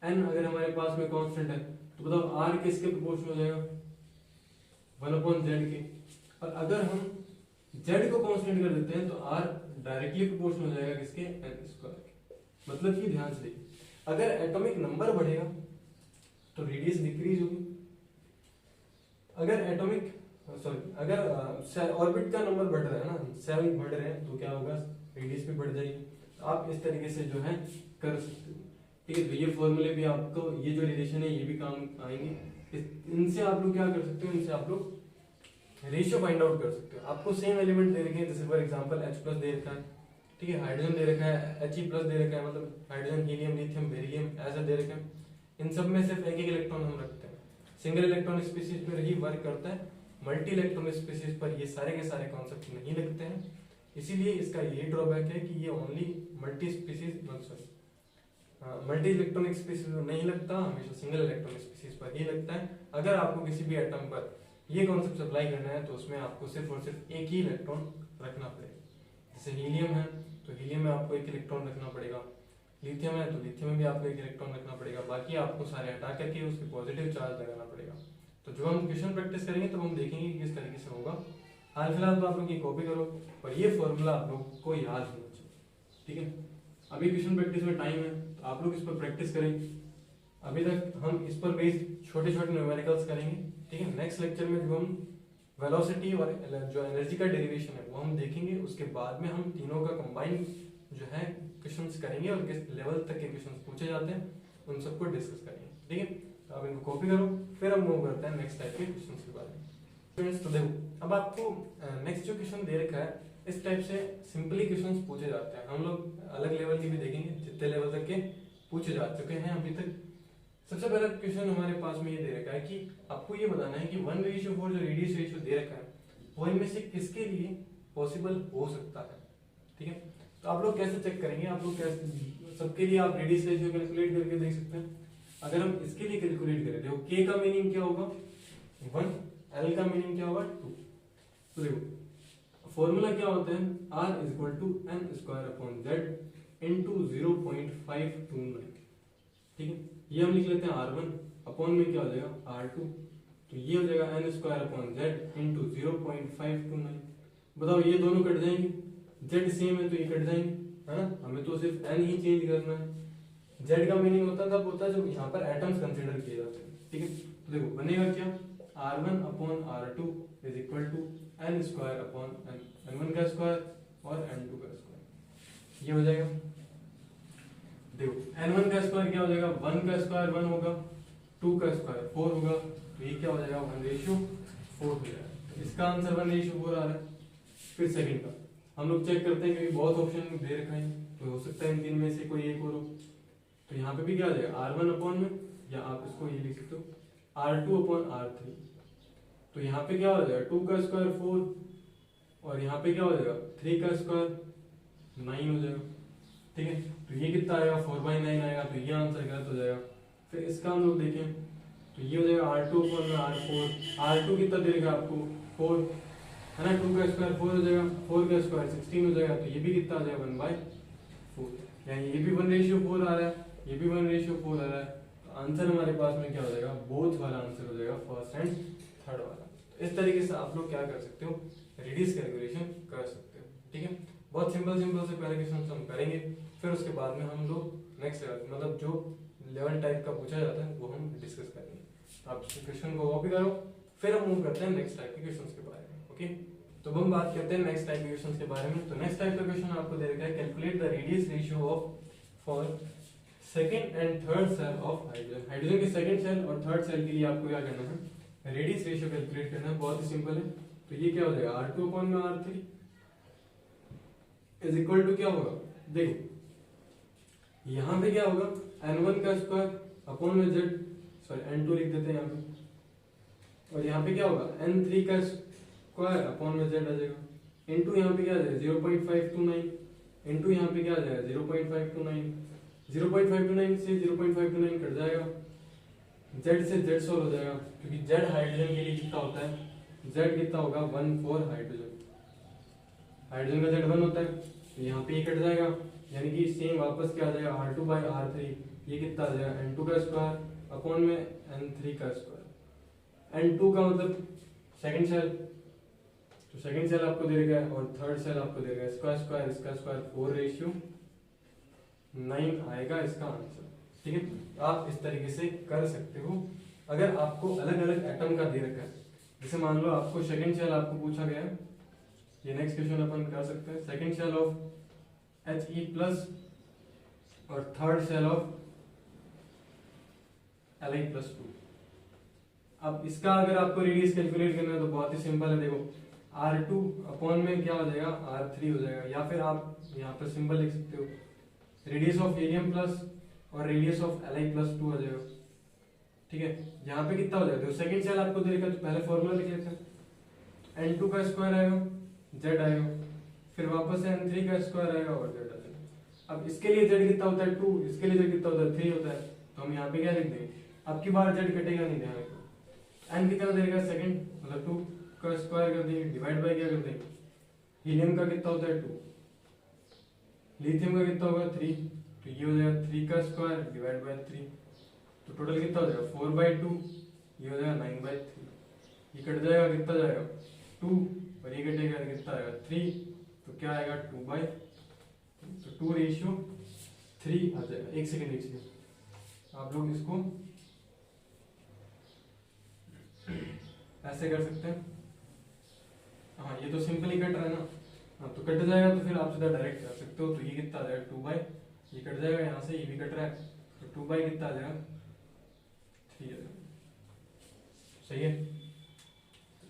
n अगर हमारे पास में कांस्टेंट है तो बताओ r किसके प्रोपोर्शनल हो जाएगा, 1/z के। और अगर हम z को कांस्टेंट कर देते हैं तो r डायरेक्टली प्रोपोर्शनल हो जाएगा किसके, n स्क्वायर के। मतलब कि ध्यान से देखिए, अगर एटॉमिक नंबर बढ़ेगा तो रेडियस डिक्रीज होगी, अगर ऑर्बिट का नंबर बढ़ रहा है ना, 7 बढ़ रहे हैं, तो क्या होगा, रेडियस भी बढ़ जाएगी। आप इस तरीके से जो है कर सकते हो, ठीक है। तो ये फॉर्मूले भी आपको, ये जो रिलेशन है ये भी काम आएंगे। इनसे आप लोग क्या कर सकते हो, इनसे आप लोग रेशियो फाइंड आउट कर सकते हो। आपको सेम एलिमेंट दे रखे हैं, जैसे फॉर एग्जांपल H+ दे रखा है, ठीक है, हाइड्रोजन दे रखा है, He+ दे रखा है, मतलब हाइड्रोजन, हीलियम, लिथियम, बेरिलियम ऐसा दे रखा है। इन सब में सिर्फ एक इलेक्ट्रॉन हम रखते हैं, सिंगल इलेक्ट्रॉन स्पीशीज पर ही वर्क करता है, मल्टी इलेक्ट्रॉन स्पीशीज पर ये सारे के सारे कॉन्सेप्ट नहीं लगते हैं। इसीलिए इसका ये ड्रॉबैक है कि ये ओनली मल्टी इलेक्ट्रॉनिक स्पीशीज में नहीं लगता, हमेशा सिंगल इलेक्ट्रॉनिक स्पीशीज पर ही लगता है। अगर आपको किसी भी एटम पर ये कॉन्सेप्ट अप्लाई करना है तो उसमें आपको सिर्फ और सिर्फ एक ही इलेक्ट्रॉन रखना पड़ेगा। जैसे हीलियम है तो हीलियम में आपको एक इलेक्ट्रॉन रखना पड़ेगा, लिथियम है तो लिथियम में भी आपको एक इलेक्ट्रॉन रखना पड़ेगा, बाकी आपको सारे हटा करके उसके पॉजिटिव चार्ज लगाना पड़ेगा। तो जो हम क्वेश्चन प्रैक्टिस करेंगे तब हम देखेंगे कि किस तरीके से होगा। हाल फिलहाल तो आप लोग ये कॉपी करो और ये फॉर्मूला आप लोग को याद होना चाहिए, ठीक है। अभी क्वेश्चन प्रैक्टिस में टाइम है तो आप लोग इस पर प्रैक्टिस करें। अभी तक हम इस पर बेस्ड छोटे छोटे न्यूमेरिकल्स करेंगे, ठीक है। नेक्स्ट लेक्चर में जो हम वेलोसिटी और जो एनर्जी का डेरिवेशन है वो हम देखेंगे, उसके बाद में हम तीनों का कंबाइन जो है क्वेश्चंस करेंगे और किस लेवल तक के क्वेश्चंस पूछे जाते हैं उन सबको डिस्कस करेंगे, ठीक है। तो आप इनको कॉपी करो, फिर हम मूव करते हैं नेक्स्ट टाइप के क्वेश्चंस के बारे में। फ्रेंड्स तो देखो, अब आपको नेक्स्ट जो क्वेश्चन दे रखा है इस टाइप से सिंपली क्वेश्चंस पूछे जाते हैं। हम लोग अलग लेवल के भी देखेंगे, जितने लेवल तक के पूछे जा चुके हैं अभी तक। सबसे पहला क्वेश्चन हमारे पास में ये दे रखा है कि आपको ये बताना है कि 1:4 जो रेडियस रेशियो दे रखा है वो इनमें से किसके लिए पॉसिबल हो सकता है, ठीक है। तो आप लोग कैसे चेक करेंगे, आप लोग कैसे, सबके लिए आप रेडियस रेशियो कैलकुलेट करके देख सकते हैं। अगर हम इसके लिए कैलकुलेट करें, देखो k का मीनिंग क्या होगा 1, l का मीनिंग क्या होगा 2। तो देखो फॉर्मूला क्या होता है, r = n² / z × 0.529, ठीक है। ये हम लिख लेते हैं r1 अपॉन में क्या हो जाएगा r2, तो ये हो जाएगा n² / z × 0.529। बताओ ये दोनों कट जाएंगे, z सेम है तो ये कट जाएंगे, है ना। हमें तो सिर्फ n ही चेंज करना है। z का मीनिंग तब होता है जब यहाँ पर एटम्स कंसीडर किए जाते हैं, ठीक है। तो देखो बनेगा क्या, r1 upon r2 = n² upon n1 का स्क्वायर और n2 का स्क्वायर, ये हो जाएगा। देखो n1 का स्क्वायर क्या हो जाएगा, 1 का स्क्वायर 1 होगा, 2 का स्क्वायर 4 होगा, तो ये क्या हो जाएगा 1:4 हो जाएगा। इसका आंसर 1:4 आ रहा है। फिर सेकंड का हम लोग चेक करते हैं क्योंकि बहुत ऑप्शन दे रखा है तो हो सकता है इन तीन में से कोई एक और हो। तो यहाँ पे भी क्या आ जाएगा r1 अपॉन में, या आप इसको ये लिख सकते हो r2 अपॉन r3। तो यहाँ पे क्या हो जाएगा 2 का स्क्वायर 4 और यहाँ पे क्या हो जाएगा 3 का स्क्वायर 9 हो जाएगा, ठीक है। तो ये कितना आएगा 4/9 आएगा, तो ये आंसर गलत हो जाएगा। फिर इसका हम लोग देखें तो ये हो जाएगा r2 अपॉन में r4। r2 कितना दे देगा आपको 4, है ना। 2 का स्क्वायर 4 हो जाएगा, 4 का स्क्वायर 16 हो जाएगा, तो ये भी कितना आ जाएगा 1/4, यानी ये भी 1:4 आ रहा है, ये भी 1:4 आ रहा है। तो आंसर हमारे पास में क्या हो जाएगा, बोथ वाला आंसर हो जाएगा, फर्स्ट एंड थर्ड वाला। तो इस तरीके से आप लोग क्या कर सकते हो, रेडियस कैलकुलेशन कर सकते हो, ठीक है। बहुत सिंपल से पहले क्वेश्चन हम करेंगे, फिर उसके बाद में हम लोग नेक्स्ट लेवल मतलब जो लेवल टाइप का पूछा जाता है वो हम डिस्कस करेंगे। तो आप क्वेश्चन को कॉपी करो, फिर हम मूव करते हैं नेक्स्ट टाइप के क्वेश्चंस के बारे में, ओके। तो हम बात करते हैं नेक्स्ट टाइप के क्वेश्चंस के बारे में। तो नेक्स्ट टाइप का क्वेश्चन आपको दे रखा है, calculate the radius ratio of for second and third cell of hydrogen. Hydrogen के सेकंड सेल और थर्ड सेल के लिए आपको क्या करना है, रेडियस रेशियो कैलकुलेट करना है। बहुत ही सिंपल है। तो ये क्या हो जाएगा r2 अपॉन में r3 इज इक्वल टू क्या होगा, देखो यहाँ पे क्या होगा n1 का स्क्वायर अपॉन में z, सॉरी n2 लिख देते हैं यहाँ पे, और यहाँ पे क्या होगा n3 का स्क्वायर अपॉन में z आ जाएगा, इनटू यहाँ पे क्या आ जाएगा 0.529, इनटू यहाँ पे क्या आ जाएगा 0.529, 0.529 से 0.529 कट जाएगा, z से z सोल्व हो जाएगा क्योंकि z हाइड्रोजन के लिए कितना होता है, z कितना होगा 1 4 हाइड्रोजन, हाइड्रोजन का z 1 होता है, तो यहाँ पे ये कट जाएगा, यानी कि सेम वापस क्या आ जाएगा r2/r3, ये कितना आ जाएगा n2 का स्क्वायर अपॉन में n3 का स्क्वायर, n2 का मतलब सेकंड सेल, तो सेकंड सेल आपको दे रखा है और थर्ड सेल आपको दे रखा है, इसका स्क्वायर 4:9 आएगा इसका आंसर। ठीक है, आप इस तरीके से कर सकते हो। अगर आपको अलग अलग एटम का दे रखा है, जैसे मान लो आपको सेकंड सेल आपको पूछा गया है, ये नेक्स्ट क्वेश्चन अपन कर सकते हैं, सेकंड सेल ऑफ He+ और थर्ड सेल ऑफ Li+2। अब इसका अगर आपको रेडियस कैलकुलेट करना है तो बहुत ही सिंपल है, देखो R2 अपॉन में क्या हो जाएगा, R3 हो जाएगा, या फिर आप यहाँ पर सिंबल लिख सकते हो, रेडियस ऑफ He+ और रेडियस ऑफ Li+2 आ जाएगा। ठीक है, यहाँ पे कितना हो जाएगा, सेकंड सेल आपको दे रखा है तो पहले फॉर्मूला लिख लेते हैं, N2 का स्क्वायर आएगा, Z आएगा, फिर वापस से N3 का स्क्वायर आएगा और Z आएगा। अब इसके लिए Z कितना होता है 2, इसके लिए Z कितना होता है 3 होता है, तो हम यहाँ पे क्या लिख देंगे, अब की बार Z कटेगा नहीं, ध्यान रखो, N कितना देगा सेकंड, मतलब 2 का स्क्वायर कर देंगे, डिवाइड बाय क्या कर देंगे, हीलियम का कितना होता है 2, लिथियम का कितना होगा 3, तो ये हो जाएगा 3 का स्क्वायर डिवाइड बाय 3, तो टोटल कितना हो जाएगा 4/2, ये हो जाएगा 9/3, ये कट जाएगा, कितना जाएगा 2 और ये कटेगा कितना आएगा 3, तो क्या आएगा 2/, तो 2:3 आ जाएगा। एक सेकंड आप लोग इसको ऐसे कर सकते हैं, हाँ ये तो सिंपली कट रहा है ना, हाँ तो कट जाएगा, तो फिर आप सीधा डायरेक्ट कर सकते हो, तो ये कितना आ जाएगा 2/, ये कट जाएगा यहाँ से, ये भी कट रहा है, तो 2/, कितना आ जाएगा 3 आ जाएगा। सही है,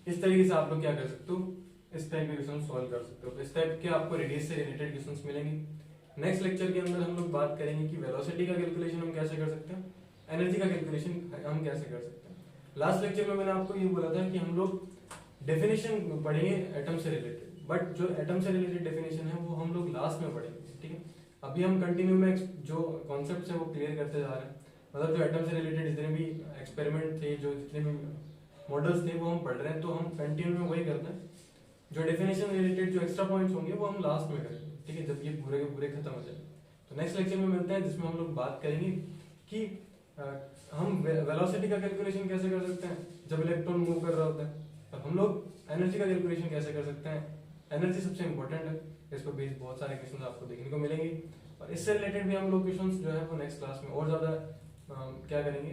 इस तरीके से आप लोग क्या कर सकते हो, इस टाइप के क्वेश्चन सॉल्व कर सकते हो। तो इस टाइप के आपको रेडियस से रिलेटेड क्वेश्चंस मिलेंगे। नेक्स्ट लेक्चर के अंदर हम लोग बात करेंगे कि वेलोसिटी का कैलकुलेशन हम कैसे कर सकते हैं, एनर्जी का कैलकुलेशन हम कैसे कर सकते हैं। लास्ट लेक्चर में मैंने आपको ये बोला था कि हम लोग डेफिनेशन पढ़ेंगे एटम से रिलेटेड, बट जो एटम से रिलेटेड डेफिनेशन है वो हम लोग लास्ट में पढ़ेंगे। ठीक है, अभी हम कंटिन्यू में जो कॉन्सेप्ट है वो क्लियर करते जा रहे हैं, मतलब जो एटम से रिलेटेड जितने भी एक्सपेरिमेंट थे, जो जितने भी मॉडल्स थे वो हम पढ़ रहे हैं, तो हम कंटिन्यू में वही करते हैं। जो डेफिनेशन रिलेटेड जो एक्स्ट्रा पॉइंट्स होंगे वो हम लास्ट में करेंगे। ठीक है, जब ये पूरे के पूरे खत्म हो जाए, तो नेक्स्ट लेक्चर में मिलते हैं, जिसमें हम लोग बात करेंगे कि हम वेलोसिटी का कैलकुलेशन कैसे कर सकते हैं जब इलेक्ट्रॉन मूव कर रहा होता है, और हम लोग एनर्जी का कैलकुलेशन कैसे कर सकते हैं। एनर्जी सबसे इंपॉर्टेंट है, इस पर बेस्ड बहुत सारे क्वेश्चन आपको देखने को मिलेंगे, और इससे रिलेटेड भी हम लोग क्वेश्चन जो है वो नेक्स्ट क्लास में और ज्यादा क्या करेंगे,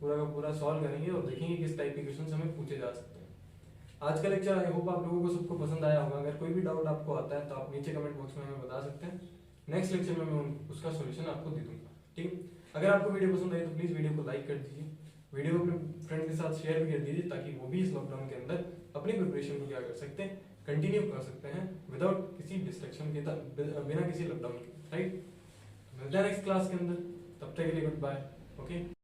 पूरा का पूरा सॉल्व करेंगे और देखेंगे किस टाइप के क्वेश्चन हमें पूछे जा सकते हैं। आज का लेक्चर आई होप आप लोगों को सबको पसंद आया होगा। अगर कोई भी डाउट आपको आता है तो आप नीचे कमेंट बॉक्स में हमें बता सकते हैं, नेक्स्ट लेक्चर में मैं उसका सॉल्यूशन आपको दे दूंगा। ठीक है, अगर आपको वीडियो पसंद आई तो प्लीज वीडियो को लाइक कर दीजिए, वीडियो को अपने फ्रेंड के साथ शेयर भी कर दीजिए, ताकि वो भी इस लॉकडाउन के अंदर अपनी प्रिपरेशन को क्या कर सकते हैं, कंटिन्यू कर सकते हैं विदाउट किसी डिस्ट्रक्शन के, बिना किसी लॉकडाउन के। राइट, मिलते हैं नेक्स्ट क्लास के अंदर, तब तक के लिए गुड बाय। ओके।